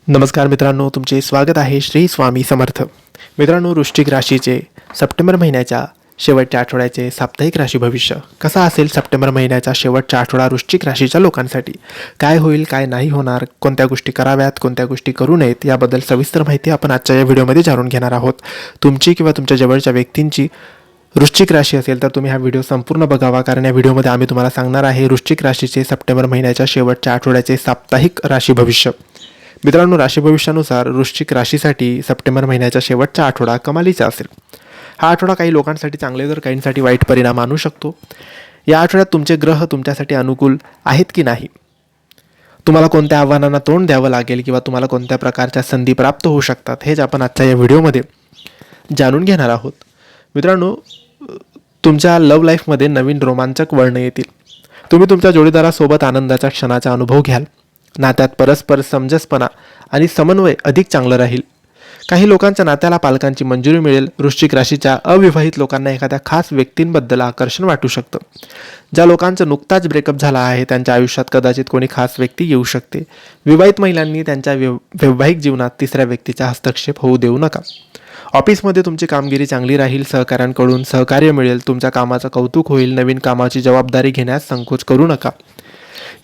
नमस्कार मित्रांनो, तुमचे स्वागत आहे श्री स्वामी समर्थ. मित्रांनो, वृश्चिक राशीचे सप्टेंबर महिन्याच्या शेवटच्या आठवड्याचे साप्ताहिक राशी भविष्य कसा असेल? सप्टेंबर महिन्याचा शेवटचा आठवडा वृश्चिक राशीच्या लोकांसाठी काय होईल, काय नाही होणार, कोणत्या गोष्टी कराव्यात, कोणत्या गोष्टी करू नयेत, याबद्दल सविस्तर माहिती आपण आजच्या या व्हिडिओमध्ये जाणून घेणार आहोत. तुमची किंवा तुमच्या जवळच्या व्यक्तींची वृश्चिक राशी असेल तर तुम्ही हा व्हिडिओ संपूर्ण बघावा, कारण या व्हिडिओमध्ये आम्ही तुम्हाला सांगणार आहे वृश्चिक राशीचे सप्टेंबर महिन्याच्या शेवटच्या आठवड्याचे साप्ताहिक राशी भविष्य. मित्रांनो, राशी भविष्यानुसार वृश्चिक राशीसाठी सप्टेंबर महिन्याचा शेवटचा आठवडा कमालीचा असेल. हा आठवडा काही लोकांसाठी चांगले तर काहींसाठी वाईट परिणाम आणू शकतो. या आठवड्यात तुमचे ग्रह तुमच्यासाठी अनुकूल आहेत की नाही, तुम्हाला कोणत्या आव्हानांना तोंड द्यावं लागेल किंवा तुम्हाला कोणत्या प्रकारच्या संधी प्राप्त होऊ शकतात, हेच आपण आजच्या या व्हिडिओमध्ये जाणून घेणार आहोत. मित्रांनो, तुमच्या लव्ह लाईफमध्ये नवीन रोमांचक वळण येतील. तुम्ही तुमच्या जोडीदारासोबत आनंदाच्या क्षणाचा अनुभव घ्याल. नात्यात परस्पर समंजसपणा आणि समन्वय अधिक चांगलं राहील. काही लोकांच्या नात्याला पालकांची मंजुरी मिळेल. वृश्चिक राशीच्या अविवाहित लोकांना एखाद्या खास व्यक्तींबद्दल आकर्षण वाटू शकतं. ज्या लोकांचं नुकताच ब्रेकअप झाला आहे त्यांच्या आयुष्यात कदाचित कोणी खास व्यक्ती येऊ शकते. विवाहित महिलांनी त्यांच्या वैवाहिक जीवनात तिसऱ्या व्यक्तीचा हस्तक्षेप होऊ देऊ नका. ऑफिसमध्ये तुमची कामगिरी चांगली राहील. सहकाऱ्यांकडून सहकार्य मिळेल. तुमच्या कामाचं कौतुक होईल. नवीन कामाची जबाबदारी घेण्यास संकोच करू नका.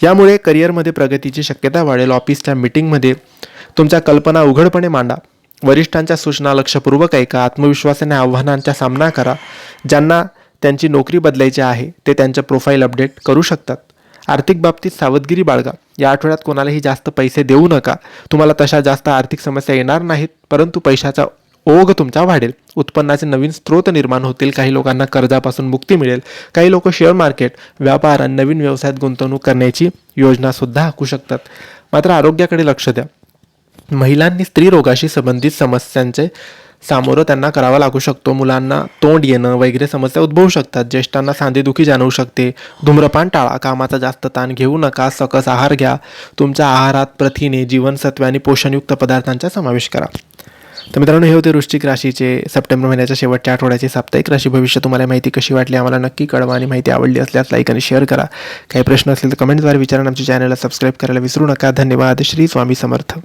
यामुळे करिअरमध्ये प्रगतीची शक्यता वाढेल. ऑफिसच्या मीटिंगमध्ये तुमच्या कल्पना उघडपणे मांडा. वरिष्ठांच्या सूचना लक्षपूर्वक ऐका. आत्मविश्वासाने आव्हानांचा सामना करा. ज्यांना त्यांची नोकरी बदलायची आहे ते त्यांचं प्रोफाईल अपडेट करू शकतात. आर्थिक बाबतीत सावधगिरी बाळगा. या आठवड्यात कोणालाही जास्त पैसे देऊ नका. तुम्हाला तशा जास्त आर्थिक समस्या येणार नाहीत, परंतु पैशाचा ओघ तुमचा वाढेल. उत्पन्नाचे नवीन स्रोत निर्माण होतील. काही लोकांना कर्जापासून मुक्ती मिळेल. काही लोक शेअर मार्केट, व्यापार आणि नवीन व्यवसायात गुंतवणूक करण्याची योजना सुद्धा आखू शकतात. मात्र आरोग्याकडे लक्ष द्या. महिलांनी स्त्री रोगाशी संबंधित समस्यांचे सामोरं त्यांना करावा लागू शकतो. मुलांना तोंड येणं वगैरे समस्या उद्भवू शकतात. ज्येष्ठांना सांधेदुखी जाणवू शकते. धूम्रपान टाळा. कामाचा जास्त ताण घेऊ नका. सकस आहार घ्या. तुमच्या आहारात प्रथिने, जीवनसत्वे आणि पोषणयुक्त पदार्थांचा समावेश करा. तर मित्रांनो, हे होते वृश्चिक राशीचे सप्टेंबर महिन्याच्या शेवटच्या आठवड्याचे साप्ताहिक राशी भविष्य. तुम्हाला माहिती कशी वाटली आम्हाला नक्की कळवा आणि माहिती आवडली असल्यास लाईक आणि शेअर करा. काही प्रश्न असतील तर कमेंटद्वारे विचारा. आमच्या चॅनलला सबस्क्राईब करायला विसरू नका. धन्यवाद. श्री स्वामी समर्थ.